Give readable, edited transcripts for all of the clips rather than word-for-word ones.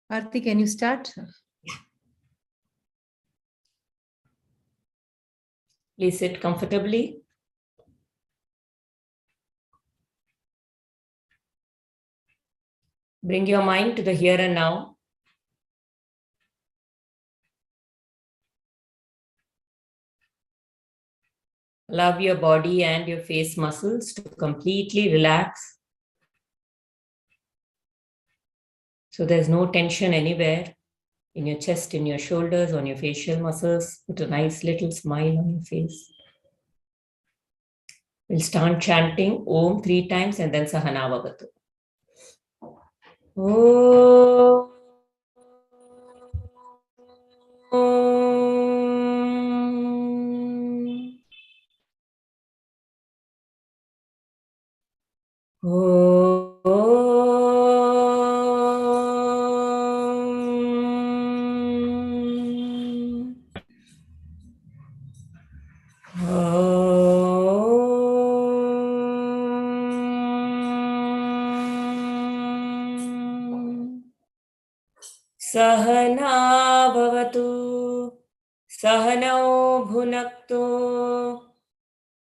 Aarti, can you start? Please sit comfortably. Bring your mind to the here and now. Allow your body and your face muscles to completely relax. So there's no tension anywhere in your chest, in your shoulders, on your facial muscles. Put a nice little smile on your face. We'll start chanting Om 3 times and then Sahana Bhavatu. Om. Sahana Bhavatu, Sahanau Bhunaktu,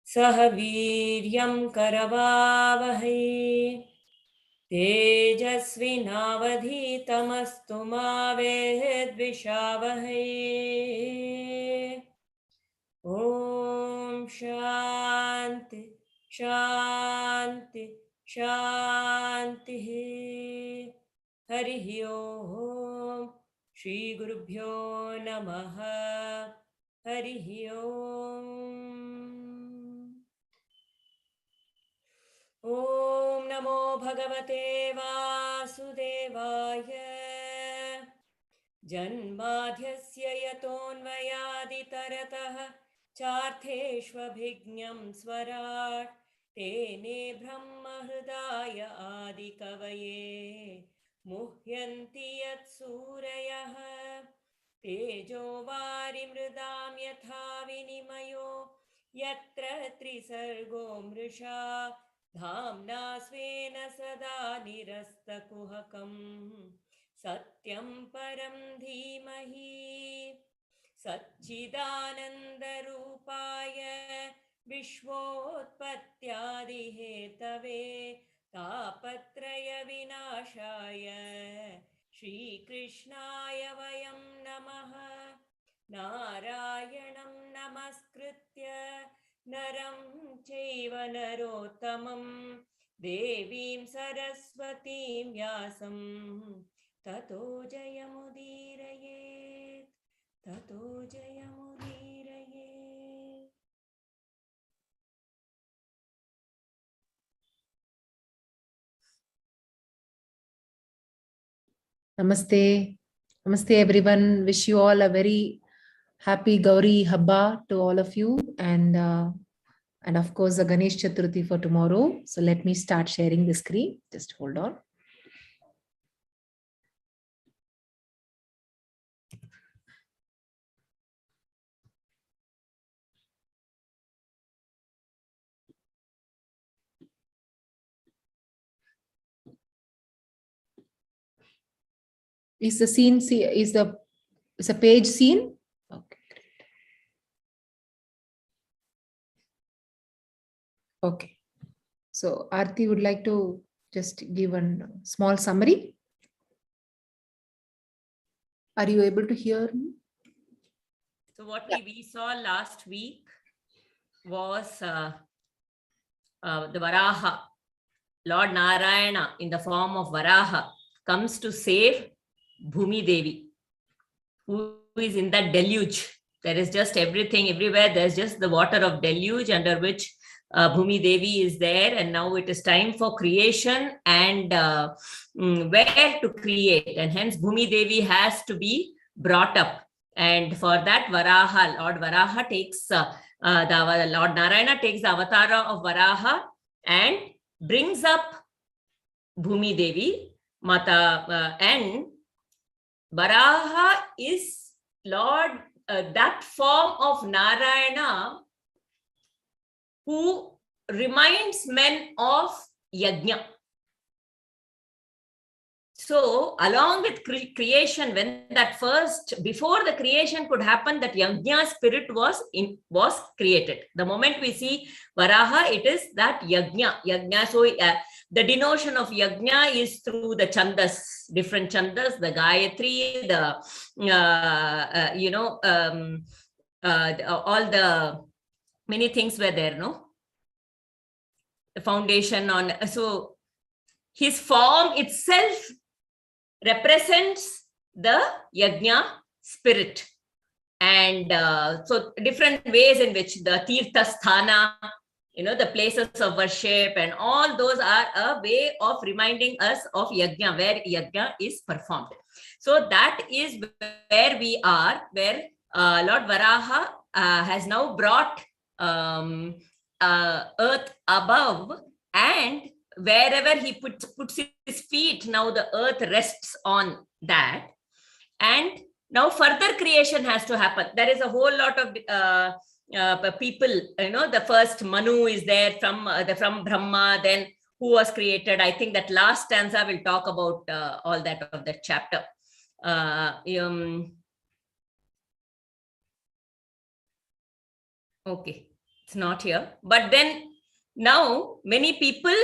Sahaviryam Karavavahai, Tejasvinavadhitamastu ma vedvishavahai. Om Shanti, Shanti, Shanti. Harihi Om. Shri Gurubhyo Namaha. Harihi Om. Om Namo Bhagavate Vasudevaya. Janmadhyasya yatonvayaditaratah chartheshvabhignam swarat tene brahma hridaya adikavaye muhyanti yat surayah tejo varimridam yatha vinimayo yatra trisargo mrisha dhamna svena sada nirastakuhakam Satyam param dhimahi Satchidanandarupaya Vishvotpatyadihetave Tapatraya vinashaya Shri Krishnaya vayam namaha Narayanam namaskritya Naram chaiva narottamam Devim saraswatim vyasam Tato jayamudiraye, tato jayamudiraye. Namaste. Namaste everyone. Wish you all a very happy Gauri Habba to all of you, and of course the Ganesh Chaturthi for tomorrow. So let me start sharing the screen. Just hold on. Is the scene is the page seen? Okay, great. Okay. So Aarti would like to just give a small summary. Are you able to hear me? So what we saw last week was the Varaha, Lord Narayana in the form of Varaha comes to save Bhumi Devi, who is in that deluge. There is just everything everywhere. There's just the water of deluge under which Bhumi Devi is there, and now it is time for creation and where to create, and hence Bhumi Devi has to be brought up. And for that, Varaha, Lord Varaha takes Lord Narayana takes the avatara of Varaha and brings up Bhumi Devi Mata, and Varaha is Lord, that form of Narayana who reminds men of Yajna. So along with creation, when that first, before the creation could happen, that Yajna spirit was created. The moment we see Varaha, it is that Yajna. So the denotion of Yajna is through the chandas, different chandas, the Gayatri, the all the many things were there, no? The foundation on, so his form itself represents the Yajna spirit. And so different ways in which the Tirtha Sthana, the places of worship, and all those are a way of reminding us of Yajna, where Yajna is performed. So that is where we are, where Lord Varaha has now brought earth above, and wherever he puts his feet, now the earth rests on that. And now further creation has to happen. There is a whole lot of people, the first Manu is there from Brahma, then who was created. I think that last stanza will talk about all that of that chapter. Okay, it's not here. But then now many people,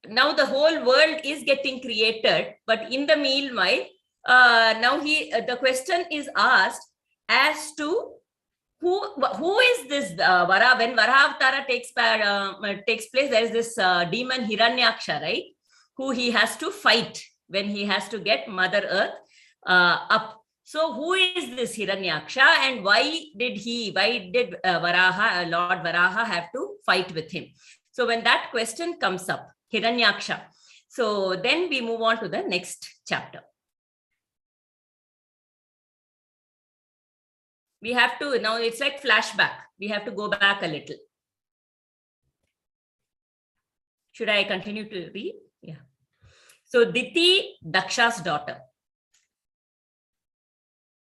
now the whole world is getting created, but in the meanwhile, now the question is asked as to who is this Vara. When Varaha Avtara takes place, there is this demon Hiranyaksha, right? Who he has to fight when he has to get Mother Earth up. So who is this Hiranyaksha, and why did Varaha, Lord Varaha, have to fight with him? So when that question comes up, Hiranyaksha, so then we move on to the next chapter. We have to, now it's like flashback. We have to go back a little. Should I continue to read? Yeah. So Diti, Daksha's daughter.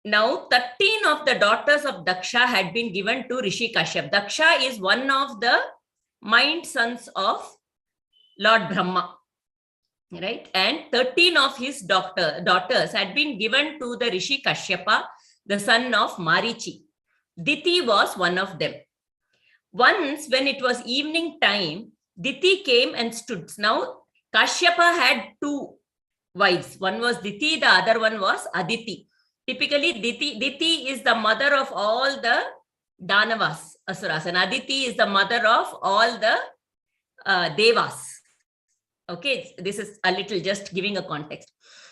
Now 13 of the daughters of Daksha had been given to Rishi Kashyap. Daksha is one of the mind sons of Lord Brahma, right? And 13 of his daughters had been given to the Rishi Kashyapa, the son of Marichi. Diti was one of them. Once when it was evening time, Diti came and stood. Now Kashyapa had two wives. One was Diti, the other one was Aditi. Typically, Diti is the mother of all the Danavas, Asuras, and Aditi is the mother of all the Devas. Okay, this is a little just giving a context.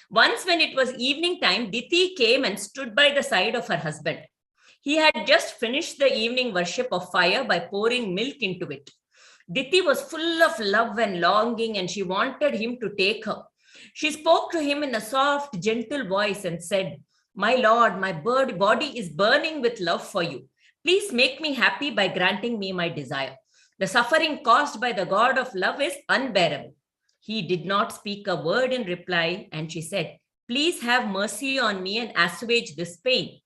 Once when it was evening time, Diti came and stood by the side of her husband. He had just finished the evening worship of fire by pouring milk into it. Diti was full of love and longing, and she wanted him to take her. She spoke to him in a soft, gentle voice and said, "My lord, my body is burning with love for you. Please make me happy by granting me my desire. The suffering caused by the god of love is unbearable." He did not speak a word in reply, and she said, "Please have mercy on me and assuage this pain."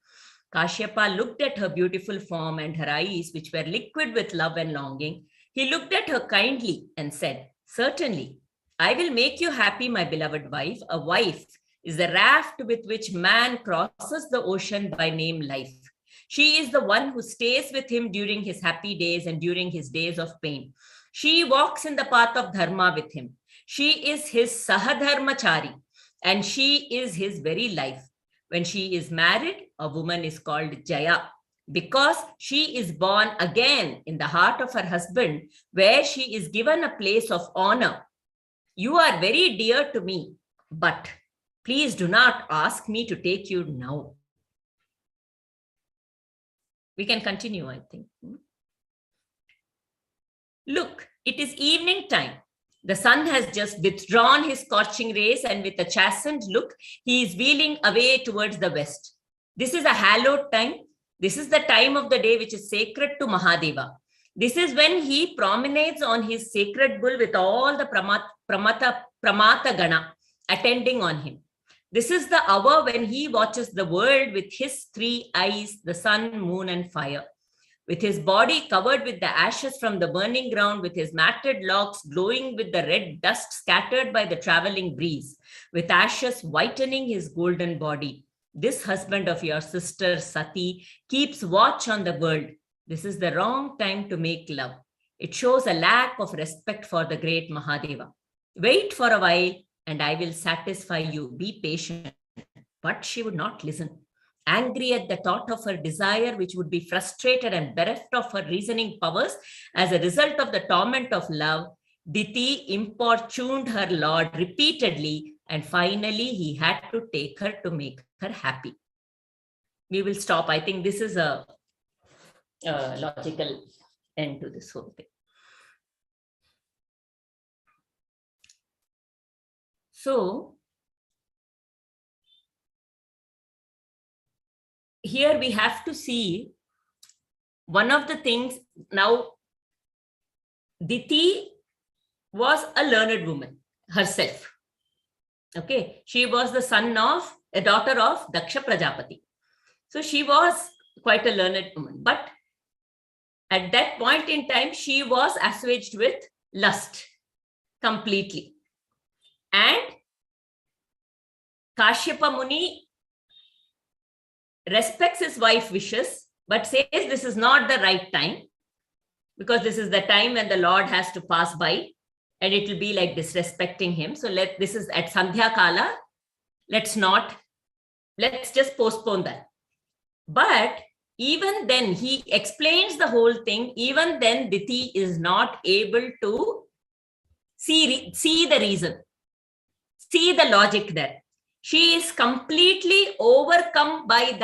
Kashyapa looked at her beautiful form and her eyes, which were liquid with love and longing. He looked at her kindly and said, "Certainly, I will make you happy, my beloved wife. A wife is the raft with which man crosses the ocean by name life. She is the one who stays with him during his happy days and during his days of pain. She walks in the path of dharma with him. She is his sahadharmachari, and she is his very life. When she is married, a woman is called Jaya, because she is born again in the heart of her husband, where she is given a place of honor. You are very dear to me, but please do not ask me to take you now." We can continue, I think. Look, it is evening time. The sun has just withdrawn his scorching rays, and with a chastened look, he is wheeling away towards the west. This is a hallowed time. This is the time of the day which is sacred to Mahadeva. This is when he promenades on his sacred bull with all the Pramata Gana attending on him. This is the hour when he watches the world with his three eyes, the sun, moon, and fire. with his body covered with the ashes from the burning ground, with his matted locks glowing with the red dust scattered by the traveling breeze, with ashes whitening his golden body. This husband of your sister Sati keeps watch on the world. This is the wrong time to make love. It shows a lack of respect for the great Mahadeva. Wait for a while and I will satisfy you. Be patient. But she would not listen. Angry at the thought of her desire, which would be frustrated and bereft of her reasoning powers as a result of the torment of love, Diti importuned her lord repeatedly, and finally he had to take her to make her happy. We will stop. I think this is a logical end to this whole thing. So, here we have to see one of the things. Now, Diti was a learned woman herself. Okay, she was a daughter of Daksha Prajapati. So she was quite a learned woman. But at that point in time, she was assuaged with lust completely. And Kashyapa Muni respects his wife's wishes, but says this is not the right time, because this is the time when the Lord has to pass by and it will be like disrespecting him. So this is at Sandhya Kala. Let's just postpone that. But even then, he explains the whole thing. Even then, Diti is not able to see the reason, see the logic there. She is completely overcome by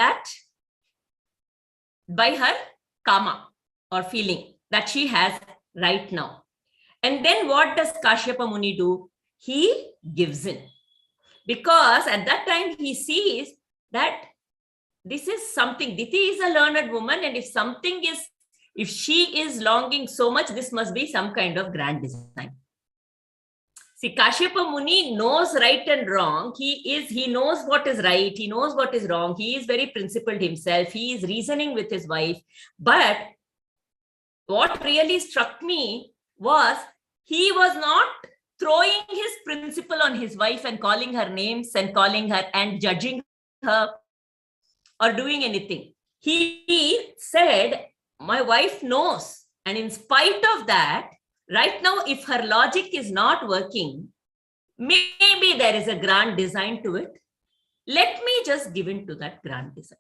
her karma or feeling that she has right now. And then what does Kashyapa Muni do? He gives in. Because at that time he sees that this is something, Diti is a learned woman, and if she is longing so much, this must be some kind of grand design. See, Kashyapa Muni knows right and wrong. He knows what is right. He knows what is wrong. He is very principled himself. He is reasoning with his wife. But what really struck me was he was not throwing his principle on his wife and calling her names and calling her and judging her or doing anything. He said, my wife knows. And in spite of that, right now, if her logic is not working, maybe there is a grand design to it. Let me just give in to that grand design.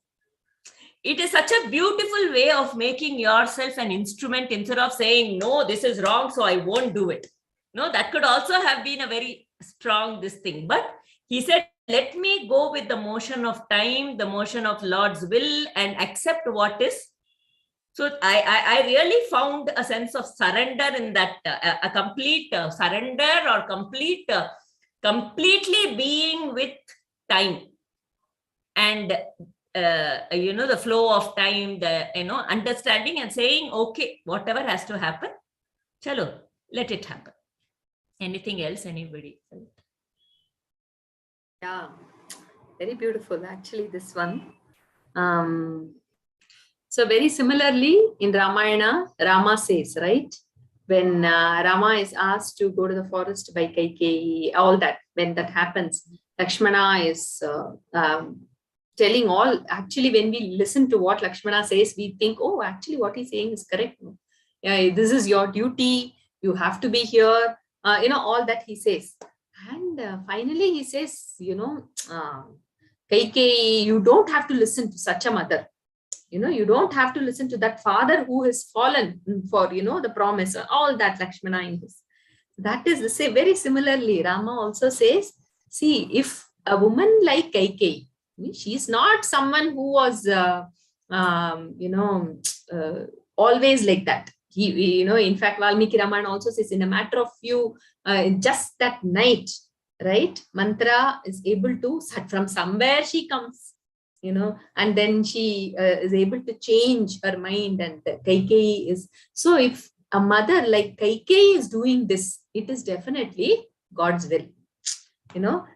It is such a beautiful way of making yourself an instrument instead of saying, no, this is wrong, so I won't do it. No, that could also have been a very strong this thing. But he said, let me go with the motion of time, the motion of Lord's will, and accept what is. So I really found a sense of surrender in that, a complete surrender or completely being with time. And, the flow of time, understanding and saying, okay, whatever has to happen, chalo, let it happen. Anything else, anybody? Yeah, very beautiful, actually, this one. So very similarly in Ramayana, Rama says, right? When Rama is asked to go to the forest by Kaikeyi, all that, when that happens, Lakshmana is telling all, actually, when we listen to what Lakshmana says, we think, oh, actually what he's saying is correct. Yeah, this is your duty. You have to be here. All that he says. And finally he says, Kaikeyi, you don't have to listen to such a mother. You don't have to listen to that father who has fallen for, the promise, all that Lakshmana in this. That is the same. Very similarly, Rama also says, see, if a woman like Kaikeyi, she's not someone who was, always like that. In fact, Valmiki Ramayana also says, in a matter of few, just that night, right? Mantra is able to, from somewhere she comes, and then she is able to change her mind, and Kaikeyi is. So if a mother like Kaikeyi is doing this, it is definitely God's will.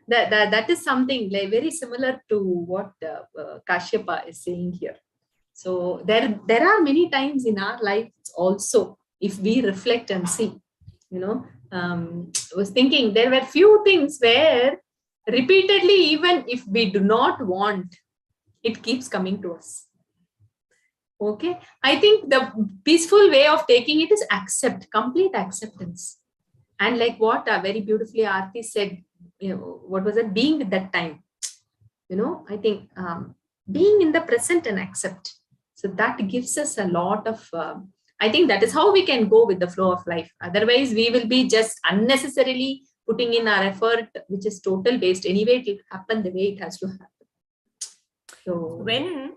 That is something like very similar to what Kashyapa is saying here. So there are many times in our life also, if we reflect and see, I was thinking there were few things where repeatedly, even if we do not want, it keeps coming to us. Okay, I think the peaceful way of taking it is complete acceptance. And like what very beautifully Aarti said, what was it? Being with that time. I think being in the present and accept. So that gives us a lot of, I think that is how we can go with the flow of life. Otherwise, we will be just unnecessarily putting in our effort, which is total waste. Anyway, it will happen the way it has to happen. So when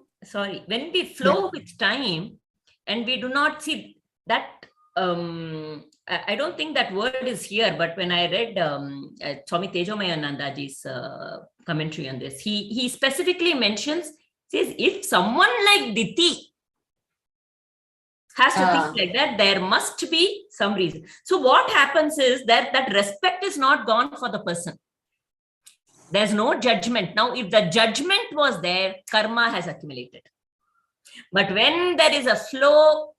we flow with time and we do not see that, I don't think that word is here, but when I read Swami Tejomayanandaji's commentary on this, he specifically mentions, says, if someone like Diti has to think like that, there must be some reason. So what happens is that respect is not gone for the person. There's no judgment. Now, if the judgment was there, karma has accumulated. But when there is a flow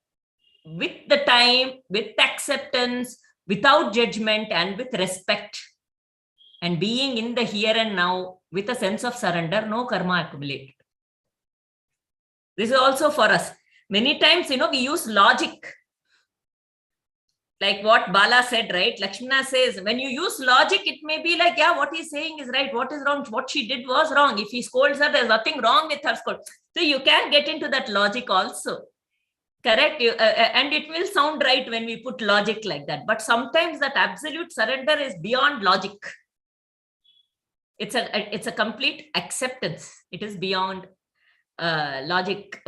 with the time, with acceptance, without judgment, and with respect, and being in the here and now with a sense of surrender, no karma accumulated. This is also for us. Many times, we use logic. Like what Bala said, right? Lakshmana says, when you use logic, it may be like, yeah, what he's saying is right. What is wrong? What she did was wrong. If he scolds her, there's nothing wrong with her scold. So you can get into that logic also. Correct? And it will sound right when we put logic like that. But sometimes that absolute surrender is beyond logic. It's a complete acceptance. It is beyond logic.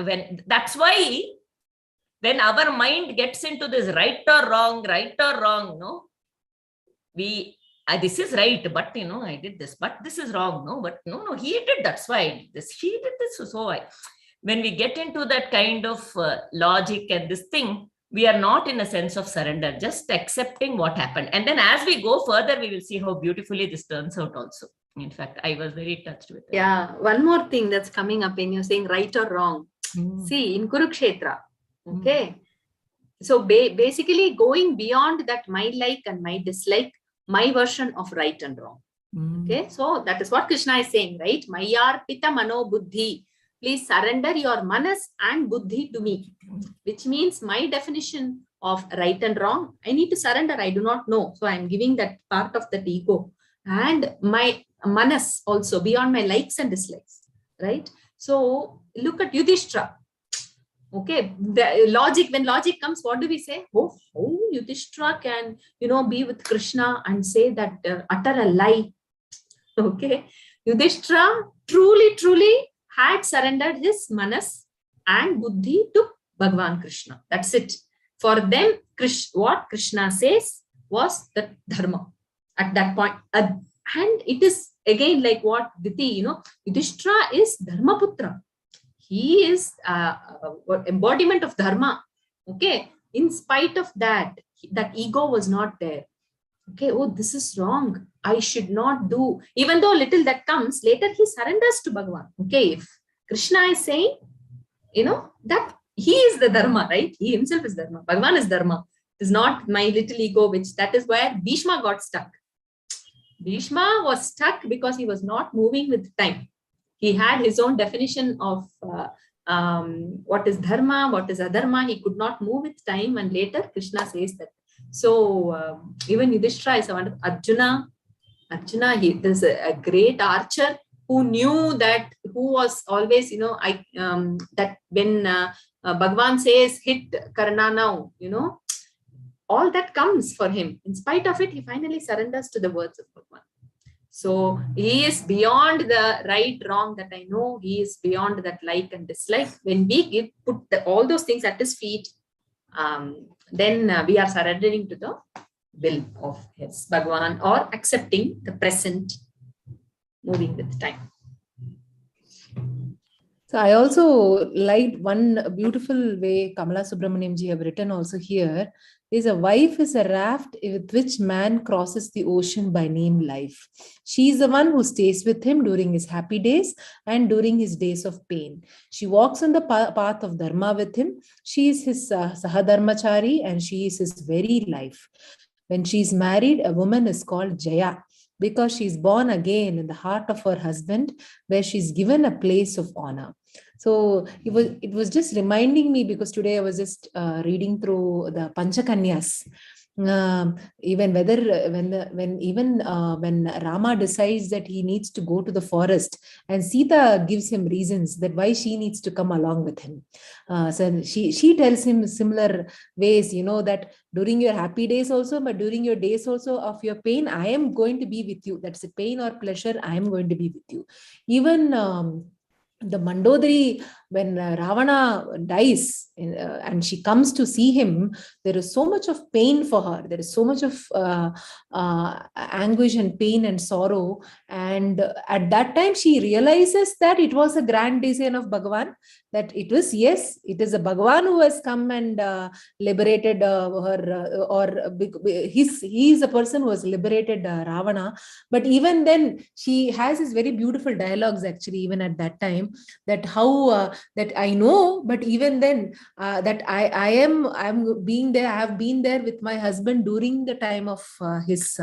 That's why when our mind gets into this right or wrong, no, this is right, but I did this, but this is wrong, no, but no, he did, that's why I did this, she did this, so when we get into that kind of logic and this thing, we are not in a sense of surrender, just accepting what happened. And then as we go further, we will see how beautifully this turns out also. In fact, I was very touched with it. Yeah, one more thing that's coming up in you saying right or wrong. See, in Kurukshetra, okay, so basically going beyond that my like and my dislike, my version of right and wrong. Okay, so that is what Krishna is saying, right? Mayar pita mano buddhi. Please surrender your manas and buddhi to me, which means my definition of right and wrong. I need to surrender. I do not know. So I'm giving that part of that ego and my manas also beyond my likes and dislikes, right? So look at Yudhishthira. Okay, the logic, when logic comes, what do we say? Oh, Yudhishthira can, be with Krishna and say that utter a lie. Okay, Yudhishthira truly had surrendered his manas and buddhi to Bhagavan Krishna. That's it. For them, what Krishna says was the dharma at that point. And it is again like what Diti, Yudhishthira is Dharmaputra. He is embodiment of dharma. Okay, in spite of that ego was not there. Okay, oh, this is wrong. I should not do. Even though little that comes, later he surrenders to Bhagavan. Okay, if Krishna is saying, that he is the dharma, right? He himself is dharma. Bhagavan is dharma. It is not my little ego, that is where Bhishma got stuck. Bhishma was stuck because he was not moving with time. He had his own definition of what is dharma, what is adharma. He could not move with time, and later Krishna says that. So even Yudhishthira is a wonderful Arjuna, there's a great archer who knew that, who was always, that when Bhagavan says hit Karna now, all that comes for him. In spite of it, he finally surrenders to the words of Bhagavan. So he is beyond the right, wrong that I know. He is beyond that like and dislike. When we put all those things at his feet, then we are surrendering to the will of his Bhagavan, or accepting the present, moving with time. So I also liked one beautiful way Kamala Subramaniam ji have written also here, is a wife is a raft with which man crosses the ocean by name life. She is the one who stays with him during his happy days and during his days of pain. She walks on the path of dharma with him. She is his sahadharmachari and she is his very life. When she is married, a woman is called Jaya because she is born again in the heart of her husband, where she is given a place of honor. So it was just reminding me, because today I was just reading through the Panchakanyas. Even whether when Rama decides that he needs to go to the forest, and Sita gives him reasons that why she needs to come along with him. So she tells him similar ways, that during your happy days also, but during your days also of your pain, I am going to be with you. That's a pain or pleasure, I am going to be with you. Even the Mandodari, when Ravana dies and she comes to see him, there is so much of pain for her. There is so much of anguish and pain and sorrow. And at that time, she realizes that it was a grand design of Bhagavan, that it was, yes, it is a Bhagavan who has come and liberated her, he is a person who has liberated Ravana. But even then, she has this very beautiful dialogues, actually, even at that time, that how that I know, but even then that I'm being there. I have been there with my husband during the time of his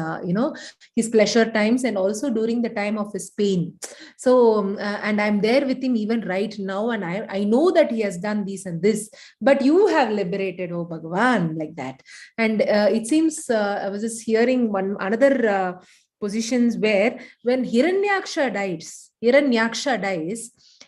his pleasure times, and also during the time of his pain. So and I'm there with him even right now, and I know that he has done this and this, but you have liberated, oh Bhagavan, like that. And it seems I was just hearing another positions where when Hiranyaksha dies,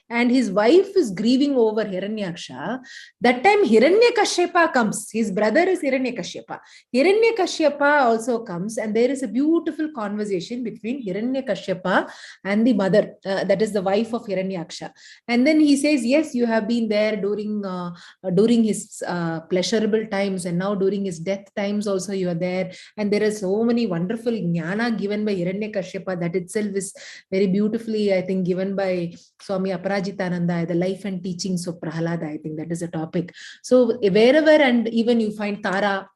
and his wife is grieving over Hiranyaksha, that time Hiranyakashipa comes. His brother is Hiranyakashipa. Hiranyakashipa also comes, and there is a beautiful conversation between Hiranyakashipa and the mother, that is the wife of Hiranyaksha. And then he says, yes, you have been there during his pleasurable times, and now during his death times also you are there. And there are so many wonderful jnana given by Hiranyakashipa. That itself is very beautifully, I think, given by Swami Aparajitananda, the life and teachings of Prahalada. I think that is a topic. So wherever, and even you find Tara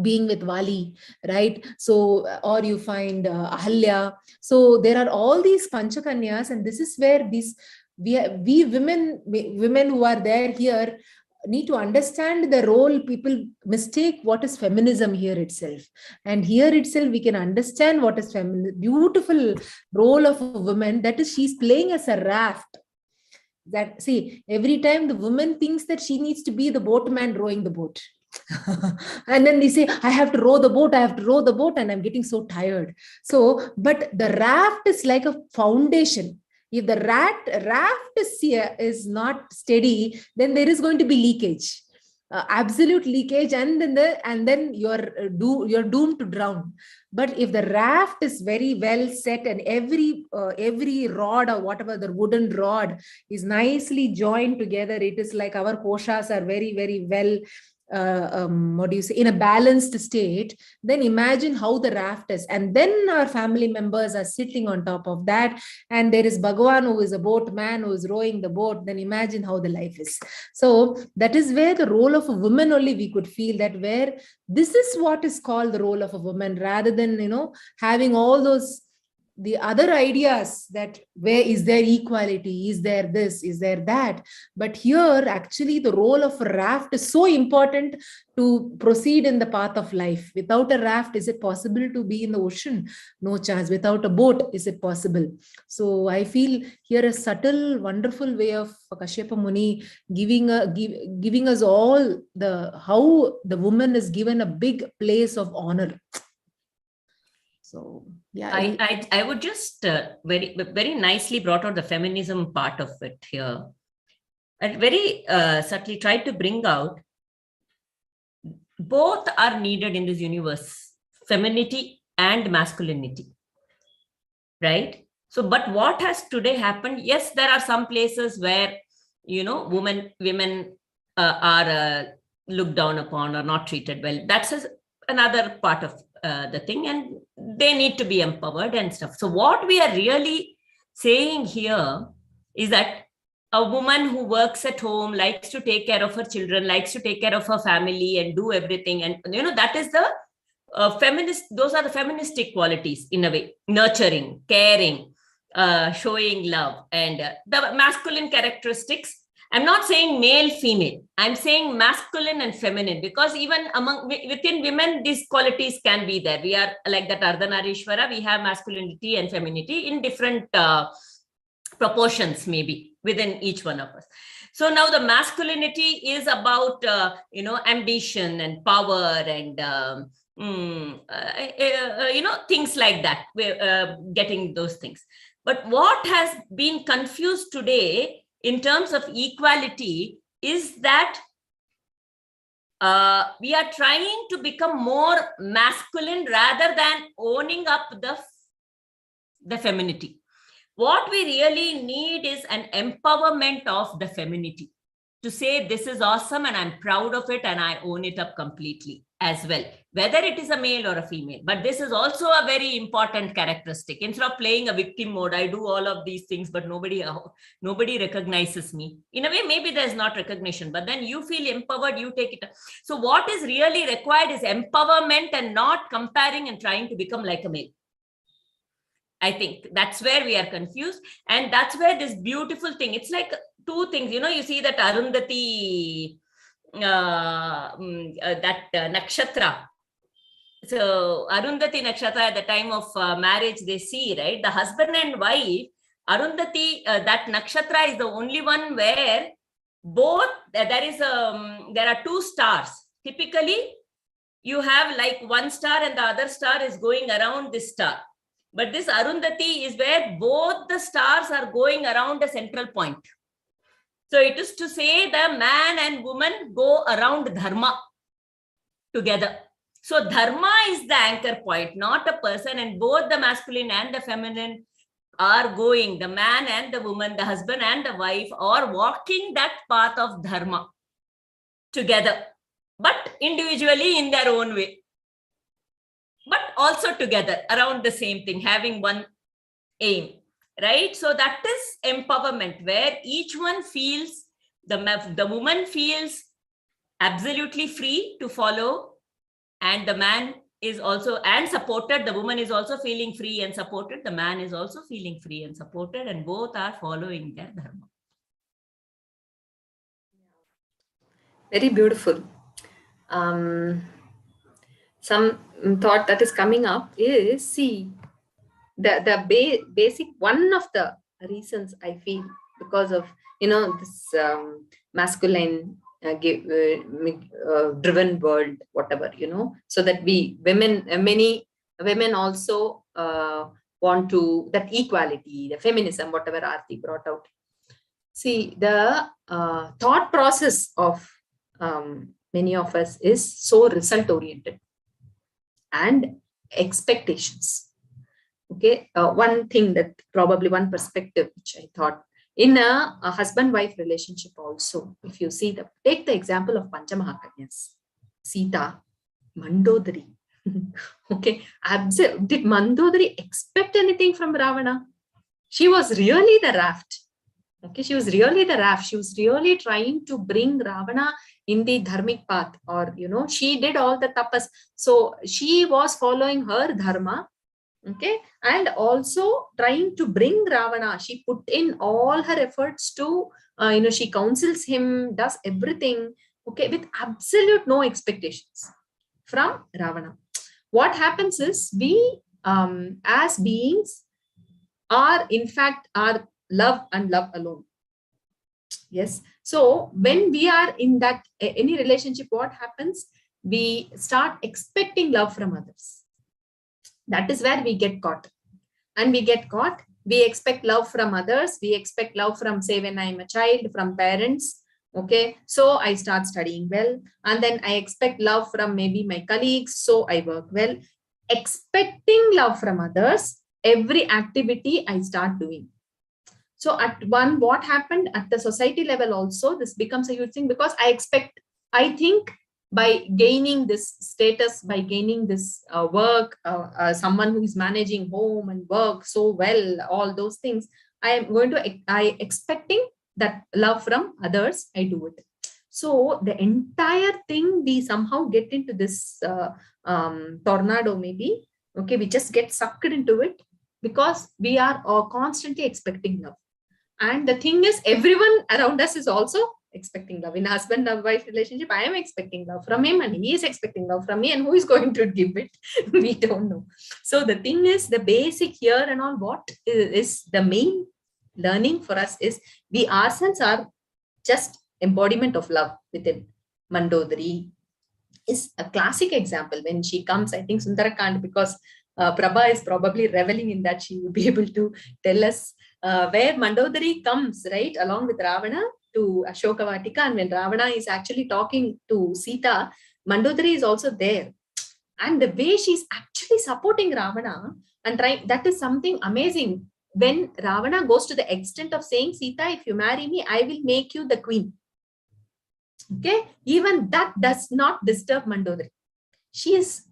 being with Vali, right? So, or you find Ahalya. So there are all these Panchakanyas, and this is where we women who are there here need to understand the role. People mistake what is feminism here itself, and here itself we can understand what is beautiful role of a woman, that is she's playing as a raft. That, see, every time the woman thinks that she needs to be the boatman rowing the boat. And then they say, I have to row the boat, and I'm getting so tired. So, but the raft is like a foundation. If the raft is not steady, then there is going to be leakage, absolute leakage, and then you're doomed to drown. But if the raft is very well set, and every rod or whatever, the wooden rod is nicely joined together, it is like our koshas are very, very well in a balanced state, then imagine how the raft is. And then our family members are sitting on top of that, and there is Bhagavan who is a boatman who is rowing the boat. Then imagine how the life is. So that is where the role of a woman, only we could feel that, where this is what is called the role of a woman, rather than having all those the other ideas that where is there equality, is there this, is there that. But here actually the role of a raft is so important to proceed in the path of life. Without a raft, is it possible to be in the ocean? No chance. Without a boat, is it possible? So I feel here a subtle, wonderful way of Kashyapa Muni giving us all how the woman is given a big place of honor. So yeah, I would just very, very nicely brought out the feminism part of it here, and very subtly tried to bring out both are needed in this universe, femininity and masculinity, right? So, but what has today happened? Yes, there are some places where women are looked down upon or not treated well. That's another part of the thing, and they need to be empowered and stuff. So what we are really saying here is that a woman who works at home, likes to take care of her children, likes to take care of her family and do everything. And, that is the feminist, those are the feministic qualities in a way: nurturing, caring, showing love, and the masculine characteristics. I'm not saying male, female. I'm saying masculine and feminine, because even within women, these qualities can be there. We are like that Ardhanarishwara. We have masculinity and femininity in different proportions, maybe within each one of us. So now the masculinity is about, ambition and power and, things like that. We're getting those things. But what has been confused today in terms of equality is that we are trying to become more masculine rather than owning up the femininity. What we really need is an empowerment of the femininity, to say this is awesome and I'm proud of it and I own it up completely as well, whether it is a male or a female. But this is also a very important characteristic. Instead of playing a victim mode, I do all of these things, but nobody recognizes me. In a way, maybe there's not recognition, but then you feel empowered, you take it. So what is really required is empowerment and not comparing and trying to become like a male. I think that's where we are confused. And that's where this beautiful thing, it's like two things, you see that Arundhati, nakshatra. So Arundhati nakshatra, at the time of marriage, they see, right? The husband and wife, Arundhati, that nakshatra is the only one where both, there are two stars. Typically, you have like one star and the other star is going around this star. But this Arundhati is where both the stars are going around a central point. So it is to say the man and woman go around dharma together. So dharma is the anchor point, not a person, and both the masculine and the feminine are going, the man and the woman, the husband and the wife are walking that path of dharma together, but individually in their own way, but also together around the same thing, having one aim, right? So that is empowerment, where each one feels, the woman feels absolutely free to follow, and the man is also, and supported, the woman is also feeling free and supported, the man is also feeling free and supported, and both are following their dharma. Very beautiful. Some thought that is coming up is, see, the basic, one of the reasons I feel, because of this masculine driven world, whatever, so that many women also want to, that equality, the feminism, whatever Aarti brought out. See, the thought process of many of us is so result oriented and expectations. Okay, one thing that probably one perspective which I thought, in a husband-wife relationship also, if you see take the example of Panchamahakanyas, Sita, Mandodari. Okay, did Mandodari expect anything from Ravana? She was really the raft. Okay, she was really the raft. She was really trying to bring Ravana in the dharmic path, or she did all the tapas. So she was following her dharma. Okay, and also trying to bring Ravana. She put in all her efforts to, she counsels him, does everything, okay, with absolute no expectations from Ravana. What happens is, we as beings are in fact are love and love alone. Yes. So when we are in that any relationship, what happens? We start expecting love from others. That is where we get caught. And we get caught. We expect love from others. We expect love from, say, when I'm a child, from parents. Okay. So I start studying well. And then I expect love from maybe my colleagues. So I work well. Expecting love from others, every activity I start doing. So what happened at the society level also, this becomes a huge thing, because I think by gaining this status, by gaining this work, someone who is managing home and work so well, all those things, I expecting that love from others, I do it. So the entire thing, we somehow get into this tornado maybe. Okay, we just get sucked into it because we are constantly expecting love. And the thing is, everyone around us is also expecting love. In husband and wife relationship, I am expecting love from him and he is expecting love from me, and who is going to give it? We don't know. So the thing is, the basic here and all, what is the main learning for us is we ourselves are just embodiment of love within. Mandodari is a classic example. When she comes, I think Sundarakand, because Prabha is probably reveling in that, she will be able to tell us where Mandodari comes, right, along with Ravana to Ashokavatika. And when Ravana is actually talking to Sita, Mandodari is also there. And the way she's actually supporting Ravana and trying, that is something amazing. When Ravana goes to the extent of saying, Sita, if you marry me, I will make you the queen. Okay, even that does not disturb Mandodari.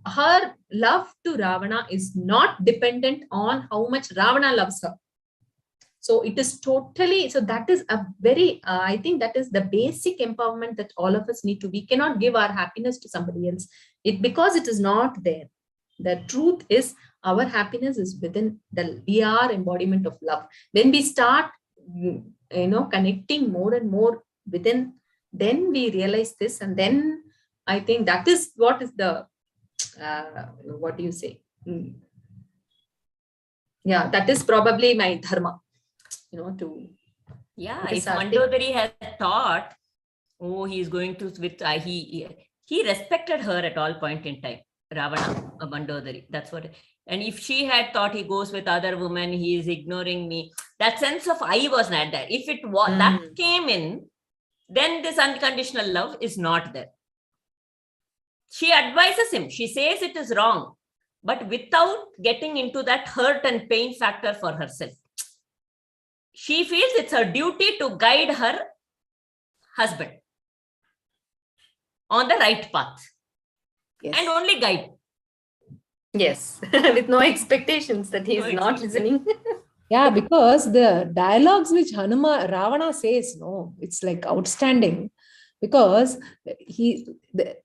Her love to Ravana is not dependent on how much Ravana loves her. So it is totally, so that is a very, I think that is the basic empowerment that all of us need to. We cannot give our happiness to somebody else because it is not there. The truth is, our happiness is within we are embodiment of love. When we start, connecting more and more within, then we realize this. And then I think that is what is the, what do you say? Yeah, that is probably my dharma. If Mandodari has thought, oh, he is going to with he respected her at all point in time, Ravana, Mandodari. That's what. And if she had thought he goes with other women, he is ignoring me, that sense of I was not there. If it was that came in, then this unconditional love is not there. She advises him. She says it is wrong, but without getting into that hurt and pain factor for herself. She feels it's her duty to guide her husband on the right path. Yes. And only guide. Yes, with no expectations that he is not listening. Yeah, because the dialogues which Ravana says, it's like outstanding. Because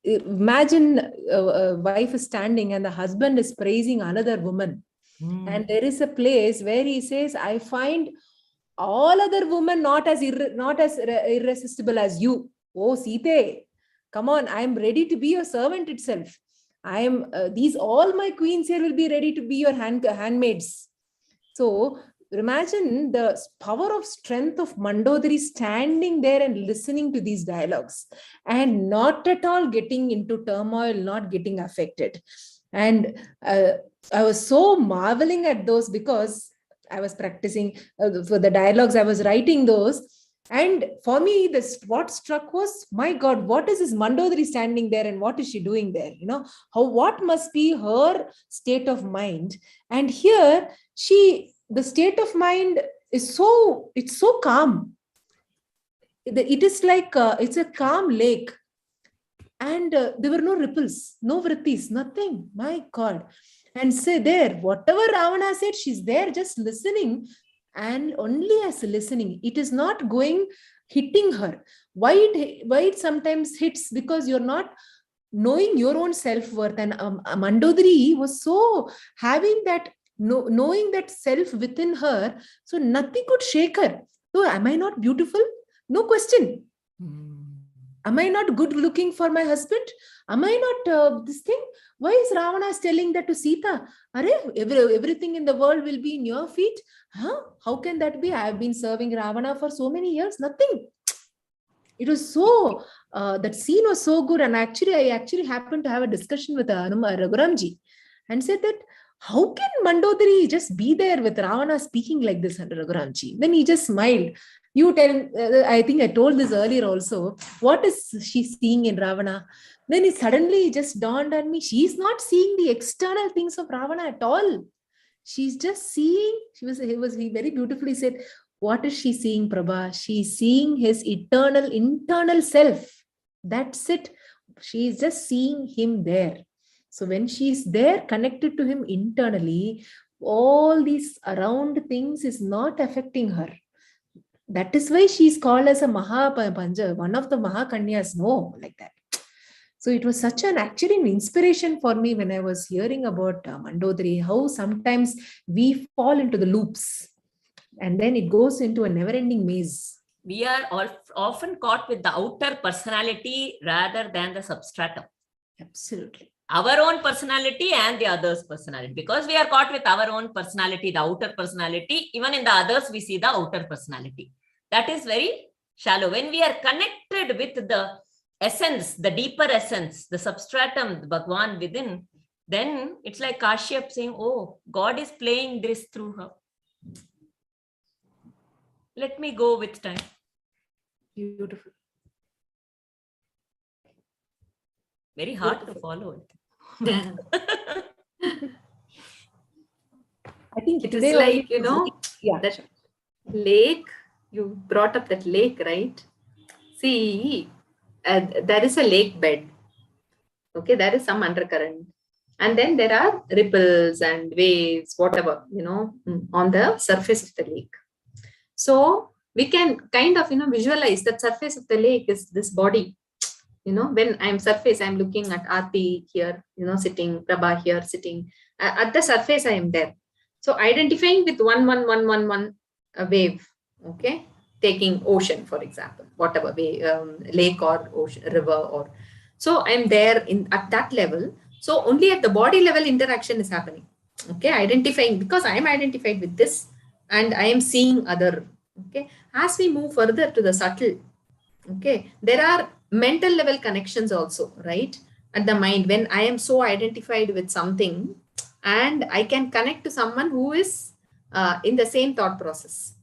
imagine a wife is standing and the husband is praising another woman. And there is a place where he says, I find all other women not as irresistible as you. Oh, Sita, come on, I am ready to be your servant itself. I am all my queens here will be ready to be your handmaids. So imagine the power of strength of Mandodari standing there and listening to these dialogues and not at all getting into turmoil, not getting affected. And I was so marveling at those because I was practicing for the dialogues, I was writing those. And for me, what struck was, my God, what is this Mandodari standing there and what is she doing there? What must be her state of mind? And here the state of mind is so calm. It is like, it's a calm lake. And there were no ripples, no vrittis, nothing. My God. And say there, whatever Ravana said, she's there just listening. And only as listening, it is not hitting her. Why it sometimes hits? Because you're not knowing your own self-worth. And Mandodari was so having that, knowing that self within her, so nothing could shake her. So, am I not beautiful? No question. Am I not good looking for my husband? Am I not this thing? Why is Ravana telling that to Sita? Everything in the world will be in your feet? Huh? How can that be? I have been serving Ravana for so many years. Nothing. It was so, that scene was so good. And I actually happened to have a discussion with Raghuramji and said that, how can Mandodari just be there with Ravana speaking like this, Raghuramji? Then he just smiled. You tell, I think I told this earlier also, what is she seeing in Ravana? Then it suddenly just dawned on me, she's not seeing the external things of Ravana at all. She's just seeing, he very beautifully said, what is she seeing, Prabha? She's seeing his internal self. That's it. She's just seeing him there. So when she's there connected to him internally, all these around things is not affecting her. That is why she's called as a Mahapanja, one of the Mahakanyas. No, like that. So it was such an actually an inspiration for me when I was hearing about Mandodari, how sometimes we fall into the loops and then it goes into a never-ending maze. We are often caught with the outer personality rather than the substratum. Absolutely. Our own personality and the other's personality. Because we are caught with our own personality, the outer personality, even in the others, we see the outer personality. That is very shallow. When we are connected with the essence, the deeper essence, the substratum, the Bhagwan within, then it's like Kashyap saying, oh, God is playing this through her. Let me go with time. Beautiful. Very hard to follow it. I think it is like, you know, that lake, you brought up that lake, right? See, there is a lake bed. Okay, there is some undercurrent. And then there are ripples and waves, whatever, you know, on the surface of the lake. So we can kind of, you know, visualize that surface of the lake is this body. You know, when I'm surface, I'm looking at Aarti here, you know, sitting, Prabha here, sitting. At the surface, I am there. So identifying with one wave, okay? Taking ocean, for example, whatever way, lake or ocean, river, or so I'm there at that level. So only at the body level interaction is happening. Okay, identifying because I am identified with this and I am seeing other. Okay, as we move further to the subtle, okay, there are mental level connections also, right? At the mind, when I am so identified with something and I can connect to someone who is in the same thought process.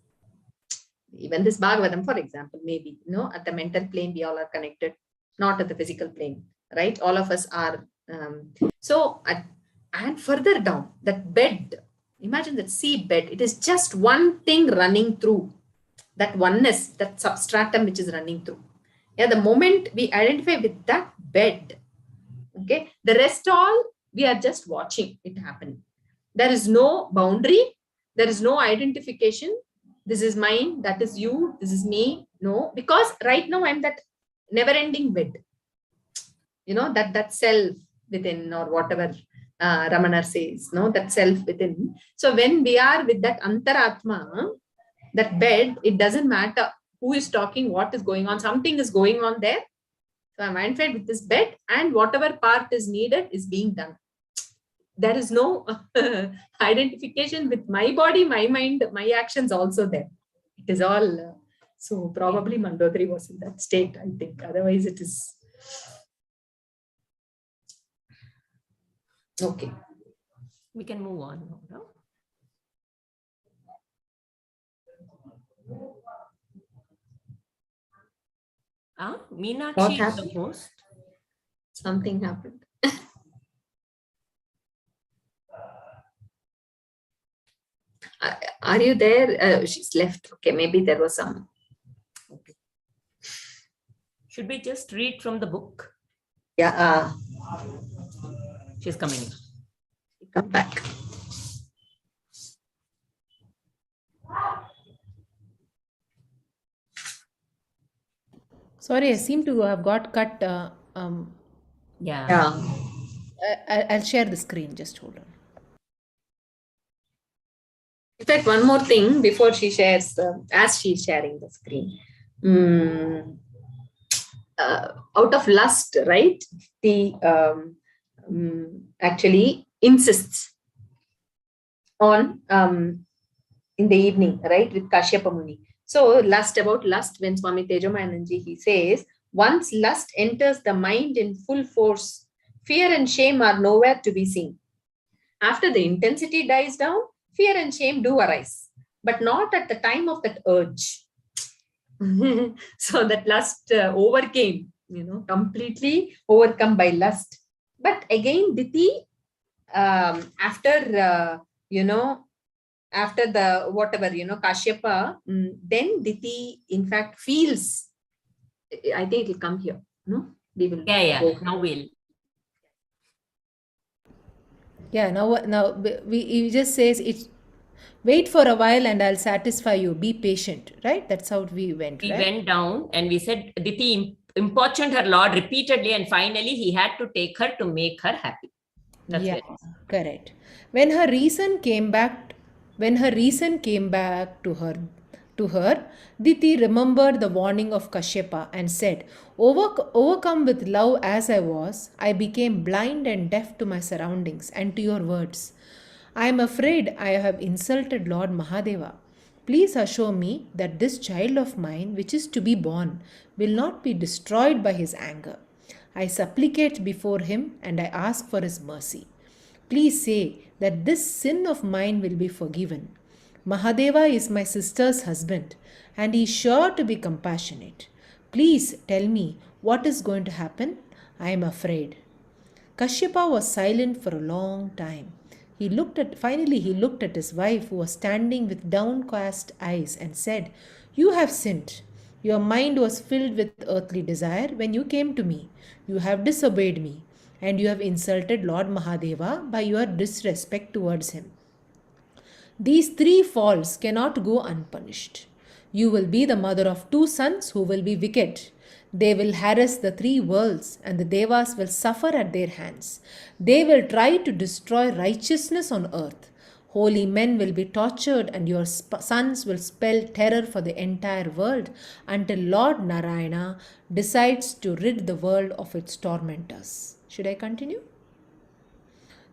Even this Bhagavatam, for example, maybe, you know, at the mental plane, we all are connected, not at the physical plane, right? All of us are. And further down, that bed, imagine that sea bed, it is just one thing running through, that oneness, that substratum which is running through. Yeah, the moment we identify with that bed, okay, the rest all, we are just watching it happen. There is no boundary, there is no identification. This is mine, that is you, this is me. No, because right now I'm that never-ending bed. You know, that self within, or whatever Ramana says, no, that self within. So when we are with that Antaratma, that bed, it doesn't matter who is talking, what is going on, something is going on there. So I'm identified with this bed and whatever part is needed is being done. There is no identification with my body, my mind, my actions also there. It is all, so probably Mandodari was in that state, I think. Otherwise it is. Okay. We can move on now. No? Meenakshi is the host. Something happened. Are you there? She's left. Okay, maybe there was some. Okay. Should we just read from the book? Yeah. She's coming in. Come back. Sorry, I seem to have got cut. Yeah. I'll share the screen. Just hold on. In fact, one more thing before she shares, as she's sharing the screen. Out of lust, right? The actually insists on in the evening, right, with Kashyapa Muni. So about lust, when Swami Tejomayananji, he says, once lust enters the mind in full force, fear and shame are nowhere to be seen. After the intensity dies down, fear and shame do arise, but not at the time of that urge. So that lust overcame, you know, completely overcome by lust. But again, Diti, after, you know, after the whatever, you know, Kashyapa, then Diti, in fact, feels, I think it will come here. No? We will. Yeah. Now we'll. Yeah, now he just says it's Wait for a while and I'll satisfy you. Be patient, right? That's how we went, We right? went down and we said, Diti importuned her Lord repeatedly, and finally he had to take her to make her happy. That's Yeah, where. correct. When her reason came back, when her reason came back to her, Diti remembered the warning of Kashyapa and said, Overcome with love as I was, I became blind and deaf to my surroundings and to your words. I am afraid I have insulted Lord Mahadeva. Please assure me that this child of mine, which is to be born, will not be destroyed by his anger. I supplicate before him and I ask for his mercy. Please say that this sin of mine will be forgiven. Mahadeva is my sister's husband and he is sure to be compassionate. Please tell me what is going to happen. I am afraid. Kashyapa was silent for a long time. Finally he looked at his wife who was standing with downcast eyes and said, You have sinned. Your mind was filled with earthly desire when you came to me. You have disobeyed me and you have insulted Lord Mahadeva by your disrespect towards him. These three faults cannot go unpunished. You will be the mother of two sons who will be wicked. They will harass the three worlds, and the Devas will suffer at their hands. They will try to destroy righteousness on earth. Holy men will be tortured, and your sons will spell terror for the entire world until Lord Narayana decides to rid the world of its tormentors. Should I continue?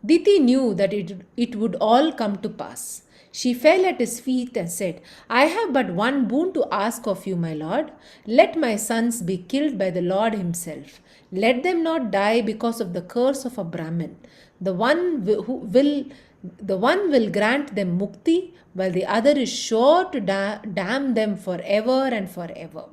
Diti knew that it would all come to pass. She fell at his feet and said, I have but one boon to ask of you, my lord. Let my sons be killed by the Lord himself. Let them not die because of the curse of a Brahmin. The one will grant them mukti, while the other is sure to damn them forever and forever.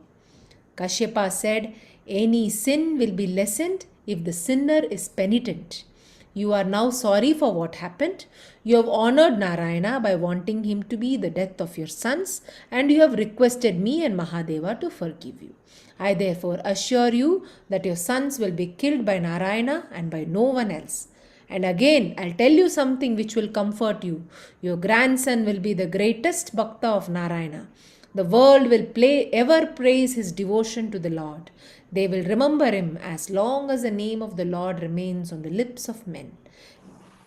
Kashyapa said, Any sin will be lessened if the sinner is penitent. You are now sorry for what happened. You have honored Narayana by wanting him to be the death of your sons, and you have requested me and Mahadeva to forgive you. I therefore assure you that your sons will be killed by Narayana and by no one else. And again, I'll tell you something which will comfort you. Your grandson will be the greatest bhakta of Narayana. The world will ever praise his devotion to the Lord. They will remember him as long as the name of the Lord remains on the lips of men.